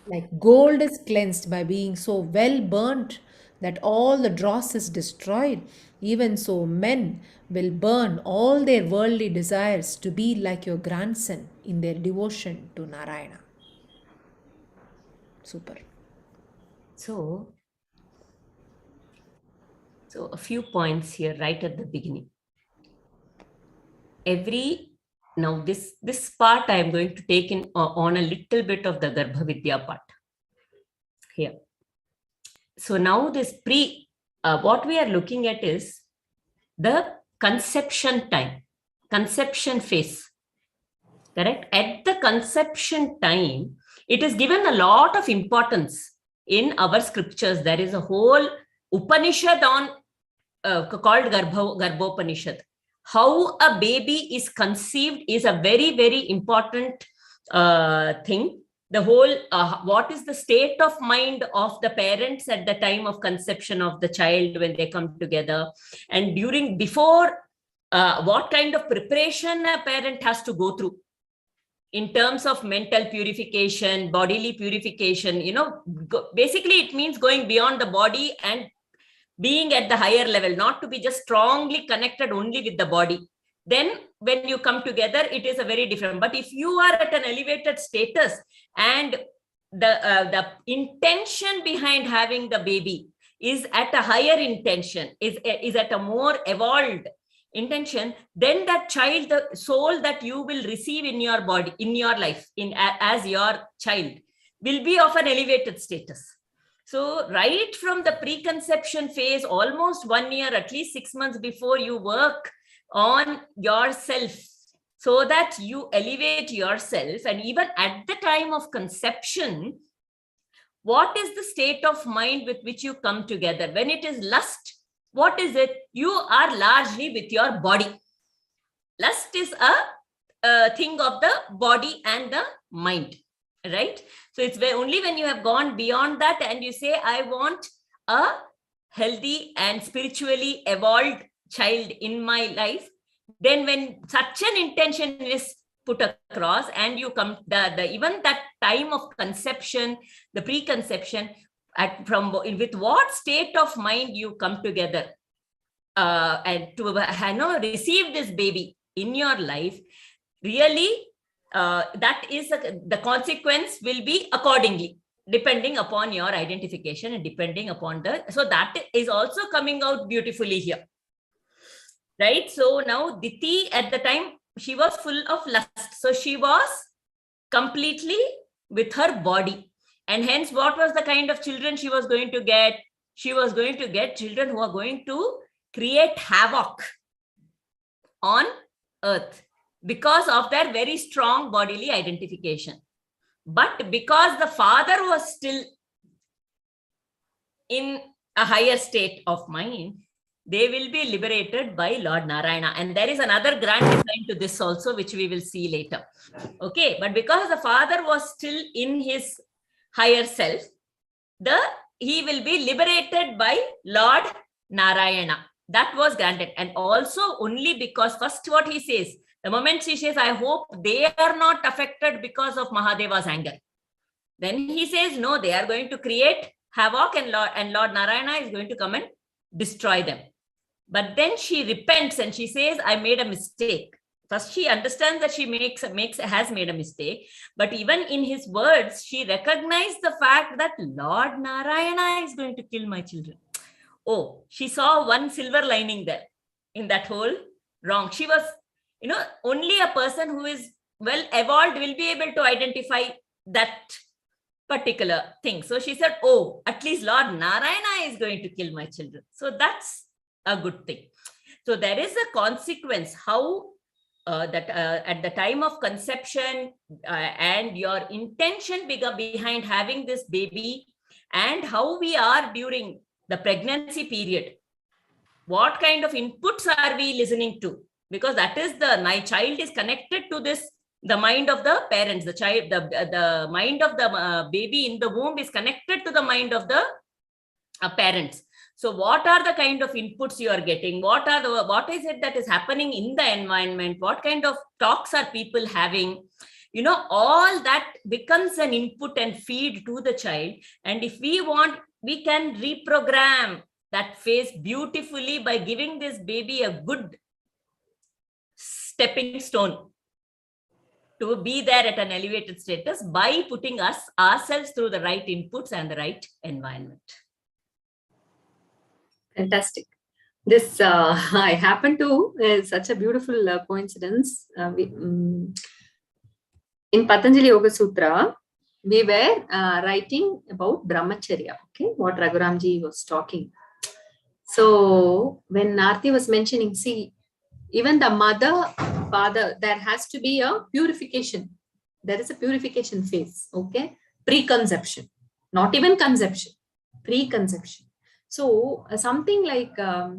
Like gold is cleansed by being so well burnt that all the dross is destroyed, even so men will burn all their worldly desires to be like your grandson in their devotion to Narayana. Super. So a few points here right at the beginning. Now this part I am going to take in on a little bit of the Garbha Vidya part here. So now this what we are looking at is the conception time, conception phase. Correct? At the conception time, it is given a lot of importance in our scriptures. There is a whole Upanishad on called Garbhopanishad. How a baby is conceived is a very, very important thing. The whole, what is the state of mind of the parents at the time of conception of the child when they come together, and before, what kind of preparation a parent has to go through in terms of mental purification, bodily purification. Basically it means going beyond the body and being at the higher level, not to be just strongly connected only with the body. Then when you come together, it is a very different. But if you are at an elevated status and the intention behind having the baby is at a higher intention, is at a more evolved intention, then that child, the soul that you will receive in your body, in your life, as your child, will be of an elevated status. So right from the preconception phase, almost 1 year, at least 6 months before, you work on yourself so that you elevate yourself. And even at the time of conception, what is the state of mind with which you come together? When it is lust, what is it? You are largely with your body. Lust is a thing of the body and the mind, right? So it's only when you have gone beyond that and you say, I want a healthy and spiritually evolved child in my life, then when such an intention is put across and you come, even that time of conception, the preconception, with what state of mind you come together and to receive this baby in your life, really, that is the consequence will be accordingly, depending upon your identification and depending upon so that is also coming out beautifully here, right? So now Diti, at the time, she was full of lust, so she was completely with her body, and hence what was the kind of children she was going to get? She was going to get children who are going to create havoc on earth because of their very strong bodily identification. But because the father was still in a higher state of mind, they will be liberated by Lord Narayana. And there is another grand design to this also, which we will see later. Okay, but because the father was still in his higher self, he will be liberated by Lord Narayana. That was granted. And also only because first what he says, the moment she says, I hope they are not affected because of Mahadeva's anger. Then he says, no, they are going to create havoc and Lord Narayana is going to come and destroy them. But then she repents and she says, I made a mistake. First, she understands that she has made a mistake. But even in his words, she recognized the fact that Lord Narayana is going to kill my children. Oh, she saw one silver lining there in that whole wrong. She was, only a person who is well evolved will be able to identify that particular thing. So she said, oh, at least Lord Narayana is going to kill my children. So that's a good thing. So there is a consequence how that at the time of conception and your intention behind having this baby, and how we are during the pregnancy period. What kind of inputs are we listening to? Because that is my child is connected to this, the mind of the parents, the child, the mind of the baby in the womb is connected to the mind of the parents. So what are the kind of inputs you are getting? What is it that is happening in the environment? What kind of talks are people having? All that becomes an input and feed to the child. And if we want, we can reprogram that phase beautifully by giving this baby a good stepping stone to be there at an elevated status by putting ourselves through the right inputs and the right environment. Fantastic. This I happen to is such a beautiful coincidence. In Patanjali Yoga Sutra, we were writing about brahmacharya. Okay, what Raghuramji was talking. So when Aarti was mentioning, see, even the mother, father, there has to be a purification. There is a purification phase. Okay, preconception, not even conception, preconception. So something like, a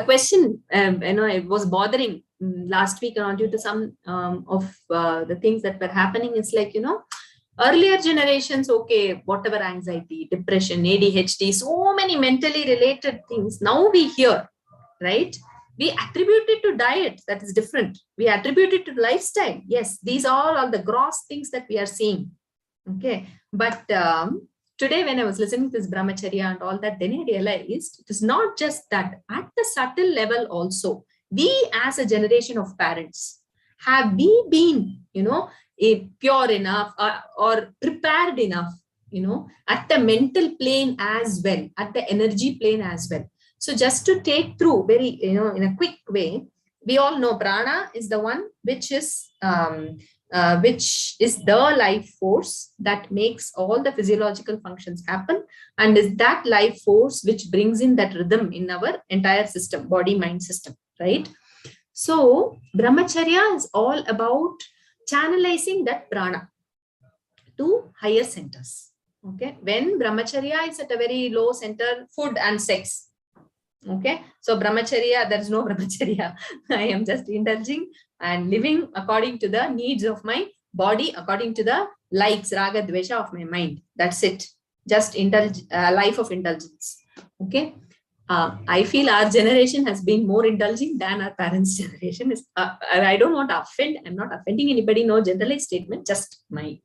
question, it was bothering last week due to some of the things that were happening. It's like, earlier generations, okay, whatever anxiety, depression, ADHD, so many mentally related things. Now we hear, right? We attribute it to diet. That is different. We attribute it to lifestyle. Yes, these are all the gross things that we are seeing. Okay. But today, when I was listening to this brahmacharya and all that, then I realized it is not just that. At the subtle level also, we as a generation of parents, have we been, pure enough or prepared enough, at the mental plane as well, at the energy plane as well. So just to take through very, in a quick way, we all know prana is the one which is the life force that makes all the physiological functions happen, and is that life force which brings in that rhythm in our entire system, body, mind system, right? So brahmacharya is all about channelizing that prana to higher centers. Okay, when brahmacharya is at a very low center, food and sex. Okay, so brahmacharya, there is no brahmacharya. I am just indulging and living according to the needs of my body, according to the likes, raga, dvesha of my mind. That's it. just life of indulgence. Okay. I feel our generation has been more indulging than our parents' generation. I don't want to offend. I'm not offending anybody. No generalized statement. Just my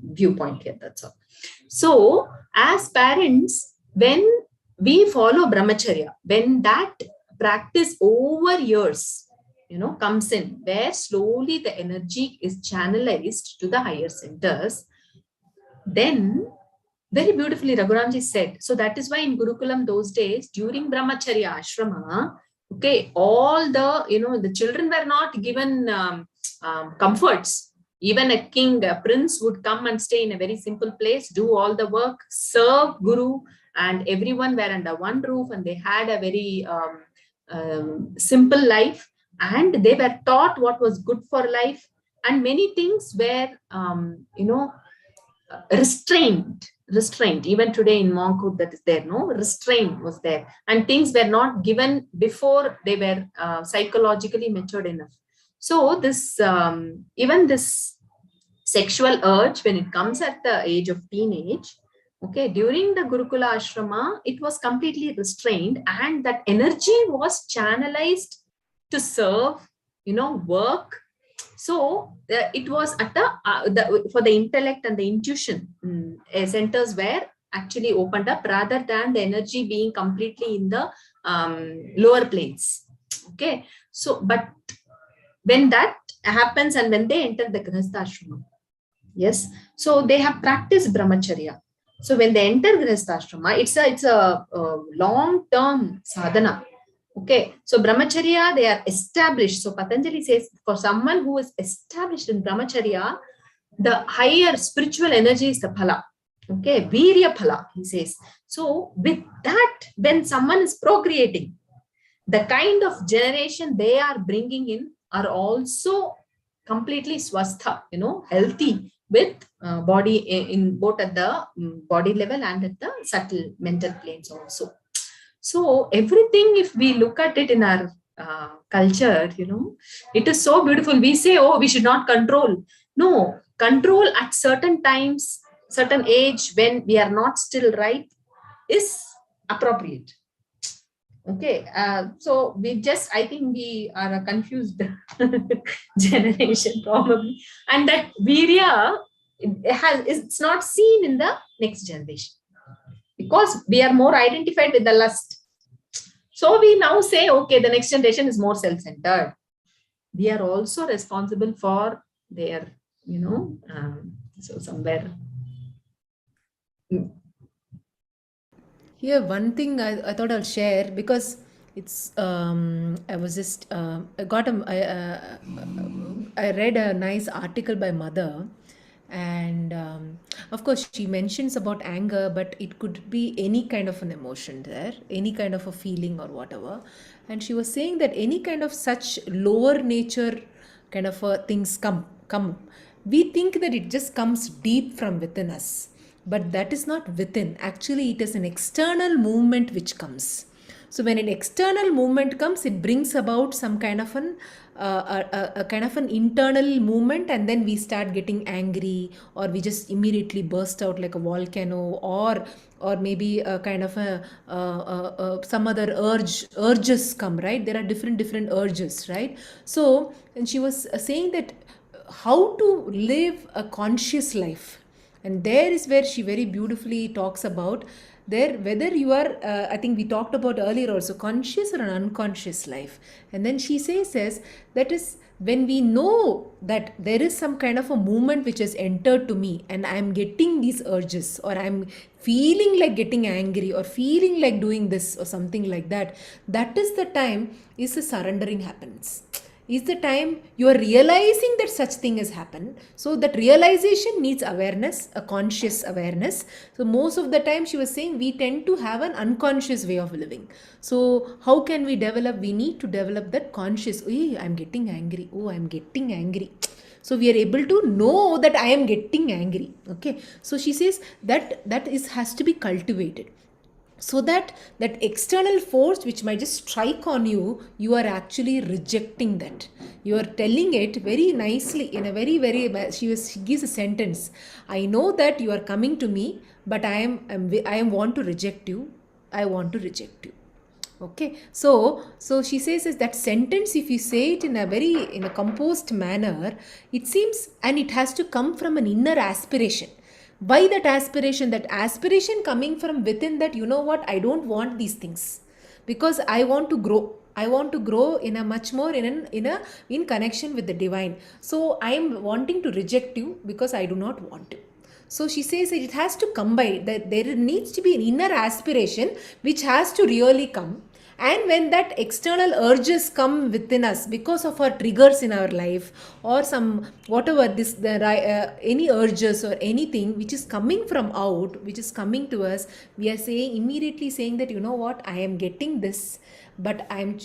viewpoint here. That's all. So, as parents, when we follow brahmacharya, when that practice over years, comes in, where slowly the energy is channelized to the higher centers, then very beautifully Raghuramji said, so that is why in Gurukulam those days, during brahmacharya ashrama, okay, all the children were not given comforts. Even a king, a prince would come and stay in a very simple place, do all the work, serve Guru, and everyone were under one roof, and they had a very simple life, and they were taught what was good for life, and many things were restrained. Even today in monkhood, that is there, no restraint was there, and things were not given before they were psychologically matured enough. So this even this sexual urge, when it comes at the age of teenage, okay, during the Gurukula ashrama, it was completely restrained, and that energy was channelized to serve, work. So it was at for the intellect and the intuition centers were actually opened up, rather than the energy being completely in the lower planes. Okay, so but when that happens and when they enter the Grihastha ashrama, yes, so they have practiced brahmacharya. So when they enter Grihastha ashrama, it's a long-term sadhana. Okay, so brahmacharya, they are established. So Patanjali says, for someone who is established in brahmacharya, the higher spiritual energy is the phala. Okay, virya phala, he says. So with that, when someone is procreating, the kind of generation they are bringing in are also completely swastha, healthy, with body in both at the body level and at the subtle mental planes also. So everything, if we look at it in our culture, it is so beautiful. We say, oh, we should not control. No, control at certain times, certain age, when we are not still ripe, is appropriate. Okay, so I think we are a confused generation probably, and that virya it's not seen in the next generation, because we are more identified with the lust. So we now say, okay, the next generation is more self-centered. We are also responsible for their, so somewhere. Here, one thing I thought I'll share, because it's I was just I read a nice article by Mother, and of course she mentions about anger, but it could be any kind of an emotion there, any kind of a feeling or whatever. And she was saying that any kind of such lower nature kind of things come, we think that it just comes deep from within us, but that is not within. Actually, it is an external movement which comes. So when an external movement comes, it brings about some kind of a kind of an internal movement, and then we start getting angry, or we just immediately burst out like a volcano, or maybe a kind of some other urges come, right? There are different urges, right? So, and she was saying that how to live a conscious life. And there is where she very beautifully talks about there, whether you are, I think we talked about earlier also, conscious or an unconscious life. And then she says that is when we know that there is some kind of a movement which has entered to me, and I'm getting these urges, or I'm feeling like getting angry, or feeling like doing this or something like that, that is the time is the surrendering happens. Is the time you are realizing that such thing has happened. So that realization needs awareness, a conscious awareness. So most of the time, she was saying, we tend to have an unconscious way of living. So how can we develop? We need to develop that conscious. Oh, I'm getting angry. Oh, I'm getting angry. So we are able to know that I am getting angry. Okay. So she says that has to be cultivated, so that external force which might just strike on you, you are actually rejecting that. You are telling it very nicely in a very, very, she gives a sentence. I know that you are coming to me, but I want to reject you. I want to reject you. Okay, so she says is that sentence, if you say it in a composed manner, it seems, and it has to come from an inner aspiration. Why that aspiration? That aspiration coming from within, that, you know what, I don't want these things, because I want to grow. I want to grow in a much more in connection with the divine. So I am wanting to reject you because I do not want to. So she says that it has to come by that, there needs to be an inner aspiration which has to really come. And when that external urges come within us because of our triggers in our life, or some whatever any urges or anything which is coming from out, which is coming to us, we are saying, immediately saying that, you know what, I am getting this, but I'm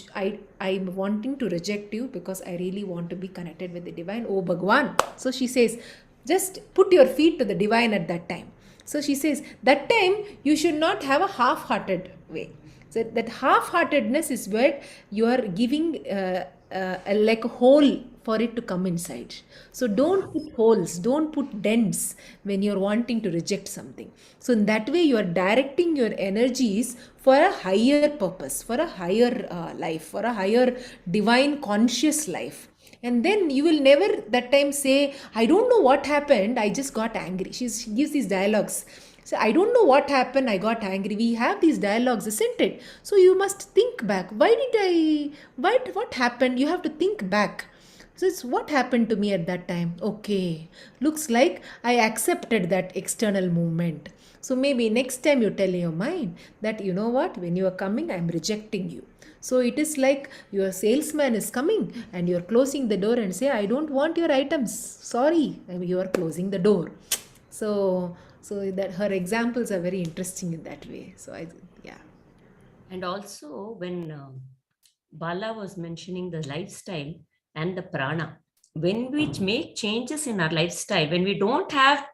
wanting to reject you because I really want to be connected with the divine, oh Bhagwan. So she says, just put your feet to the divine at that time. So she says, that time you should not have a half-hearted way. So that half-heartedness is where you are giving like a hole for it to come inside. So don't put holes, don't put dents when you're wanting to reject something. So in that way, you are directing your energies for a higher purpose, for a higher life, for a higher divine conscious life. And then you will never that time say, I don't know what happened, I just got angry. She gives these dialogues. So I don't know what happened, I got angry. We have these dialogues, isn't it? So you must think back. What happened? You have to think back. So it's what happened to me at that time. Okay, looks like I accepted that external movement. So maybe next time you tell your mind that, you know what, when you are coming, I'm rejecting you. So it is like your salesman is coming and you're closing the door and say, I don't want your items. Sorry, you are closing the door. So that her examples are very interesting in that way. So yeah. And also when Bala was mentioning the lifestyle and the prana, when we make changes in our lifestyle, when we don't have,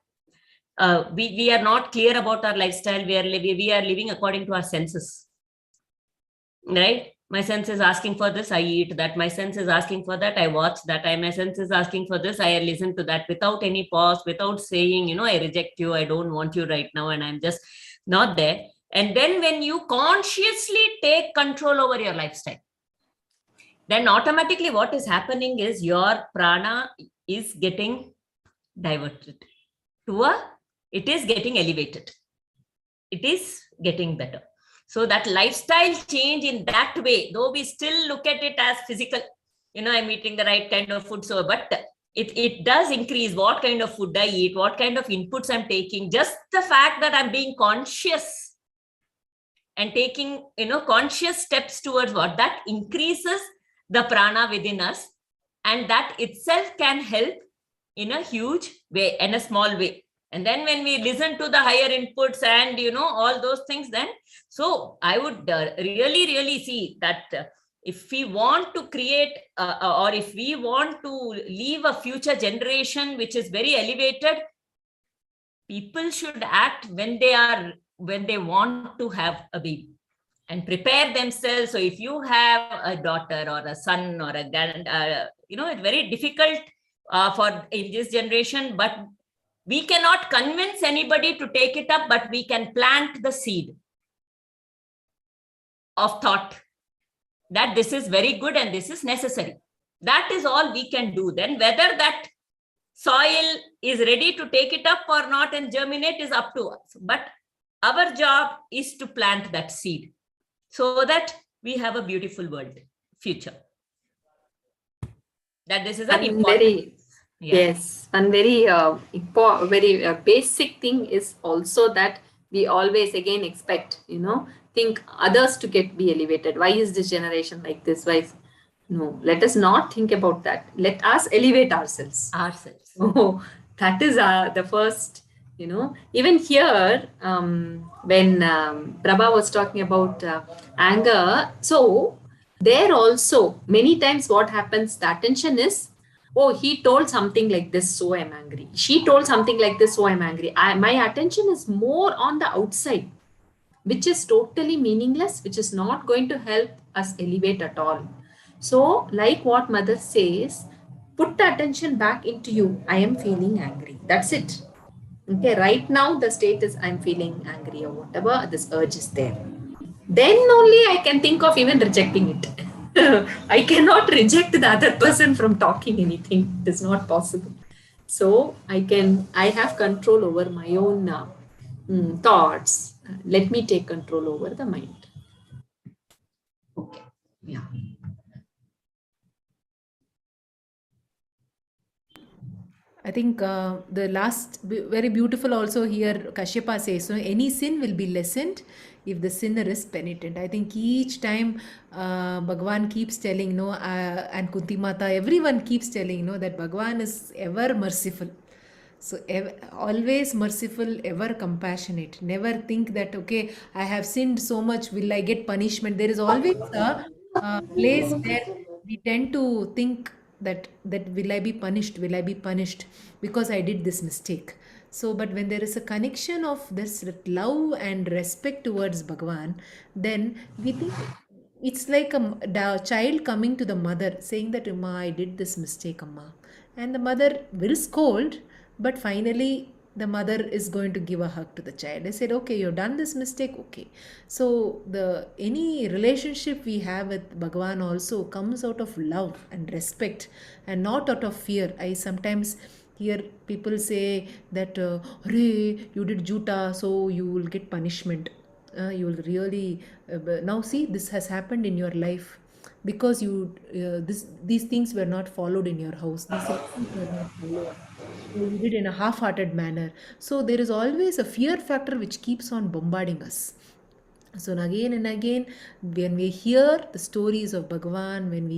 we are not clear about our lifestyle, we are living according to our senses, right? My sense is asking for this, I eat that. My sense is asking for that, I watch that. My sense is asking for this, I listen to that, without any pause, without saying, I reject you, I don't want you right now, and I'm just not there. And then when you consciously take control over your lifestyle, then automatically what is happening is your prana is getting diverted it is getting elevated. It is getting better. So that lifestyle change in that way, though we still look at it as physical, I'm eating the right kind of food. So, but it does increase what kind of food I eat, what kind of inputs I'm taking. Just the fact that I'm being conscious and taking, conscious steps towards what that increases the prana within us. And that itself can help in a huge way and a small way. And then when we listen to the higher inputs and, all those things, then, so I would really see that if we want to create or if we want to leave a future generation which is very elevated, people should act when they want to have a baby and prepare themselves. So if you have a daughter or a son or a it's very difficult for in this generation, but we cannot convince anybody to take it up, but we can plant the seed of thought that this is very good and this is necessary. That is all we can do. Then whether that soil is ready to take it up or not and germinate is up to us. But our job is to plant that seed so that we have a beautiful world future. That this is an important. Yes, and very basic thing is also that we always again expect, think others to be elevated. Why is this generation like this? No, let us not think about that. Let us elevate ourselves. Oh, that is the first, even here, when Prabha was talking about anger, so there also many times what happens, the attention is, oh, he told something like this, so I'm angry. She told something like this, so I'm angry. My attention is more on the outside, which is totally meaningless, which is not going to help us elevate at all. So, like what Mother says, put the attention back into you. I am feeling angry. That's it. Okay, right now the state is I'm feeling angry or whatever, this urge is there. Then only I can think of even rejecting it. I cannot reject the other person from talking anything. It is not possible. So I have control over my own thoughts. Let me take control over the mind. Okay. Yeah. I think the last, very beautiful also here, Kashyapa says, so any sin will be lessened if the sinner is penitent. I think each time Bhagavan keeps telling, and Kunti Mata, everyone keeps telling, that Bhagavan is ever merciful. So always merciful, ever compassionate. Never think that, okay, I have sinned so much, will I get punishment? There is always a place where we tend to think that will I be punished? Will I be punished because I did this mistake? So, but when there is a connection of this love and respect towards Bhagavan, then we think it's like the child coming to the mother saying that, Amma, I did this mistake, Amma. And the mother will scold, but finally the mother is going to give a hug to the child. I said, okay, you've done this mistake, okay. So the any relationship we have with Bhagavan also comes out of love and respect and not out of fear. I sometimes hear people say that, Arey, you did juta, so you will get punishment. You will really now see this has happened in your life because these things were not followed in your house. These lessons were not followed. So you did in a half-hearted manner. So there is always a fear factor which keeps on bombarding us. So again and again, when we hear the stories of Bhagavan, when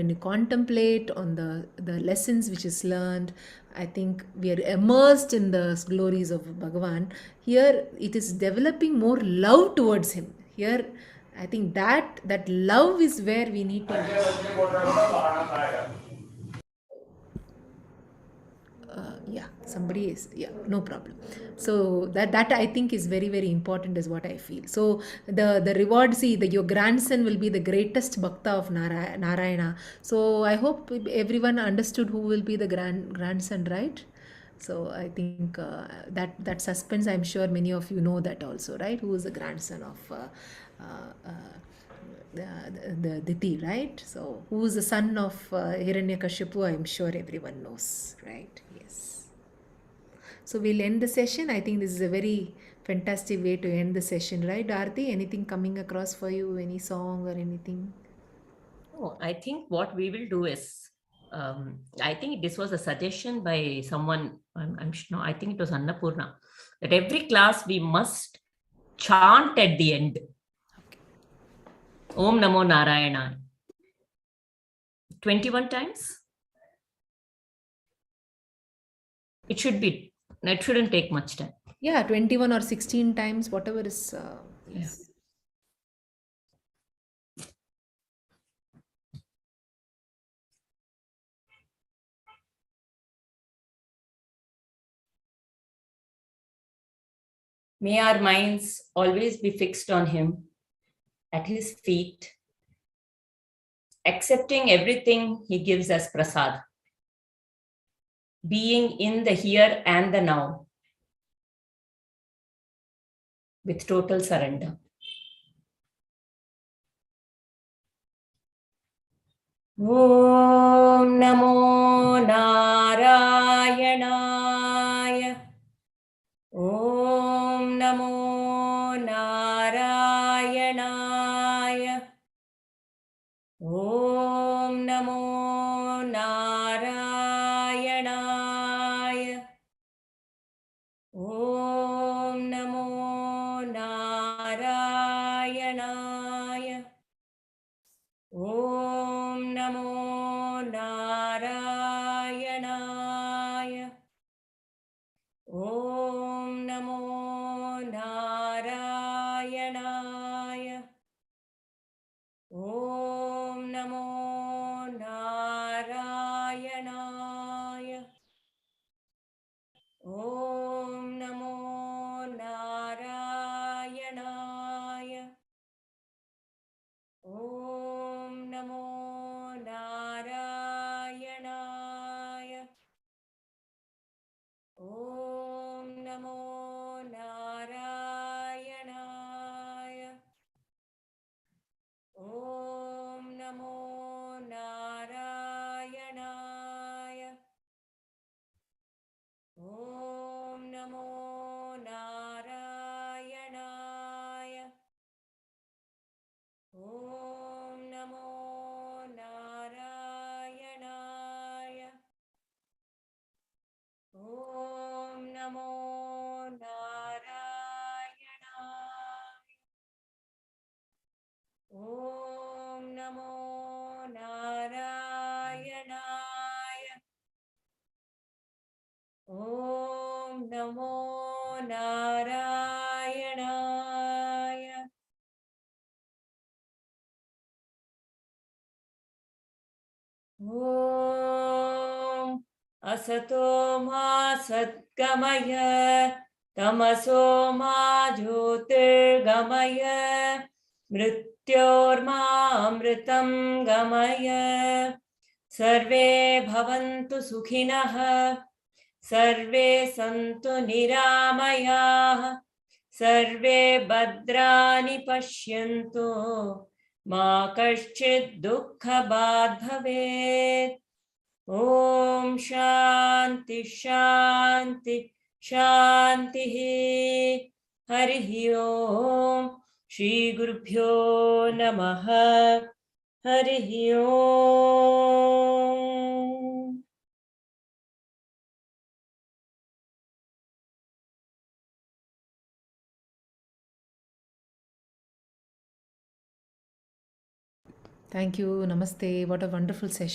we contemplate on the lessons which is learned, I think we are immersed in the glories of Bhagavan. Here it is developing more love towards him. Here I think that love is where we need to yeah, somebody is, yeah, no problem. So that I think is very, very important, is what I feel. So the reward, see, your grandson will be the greatest bhakta of Narayana. So I hope everyone understood who will be the grandson, right? So I think that suspense, I'm sure many of you know that also, right? Who is the grandson of the Diti, right? So who is the son of Hiranyakashipu? I'm sure everyone knows, right? Yes. So we'll end the session. I think this is a very fantastic way to end the session, right, Darthi? Anything coming across for you? Any song or anything? Oh, I think what we will do is, I think this was a suggestion by someone. I'm sure, no, I think it was Annapurna, that every class we must chant at the end. Okay. Om Namo Narayana. 21 times. It shouldn't take much time. Yeah, 21 or 16 times, whatever is. Yes. May our minds always be fixed on Him, at His feet, accepting everything He gives as prasad, being in the here and the now with total surrender. Om Namo Narayanaya. Om Namo Narayanaya. Om Namo Narayanaya. Om Namo Narayanaya. Om Namo Narayanaya. Om Namo Narayanaya. Om Namo नारायणाय ॐ असतो मा सद्गमय तमसो मा ज्योतिर्गमय मृत्योर्मामृतं गमय सर्वे भवन्तु सुखिनः सर्वे सन्तु निरामयाः सर्वे भद्राणि पश्यन्तु मा कश्चित् दुःखभाग् भवेत् ॐ शान्ति शान्ति शान्तिः हरिः ॐ श्रीगुरुभ्यो नमः हरिः ॐ Thank you. Namaste. What a wonderful session.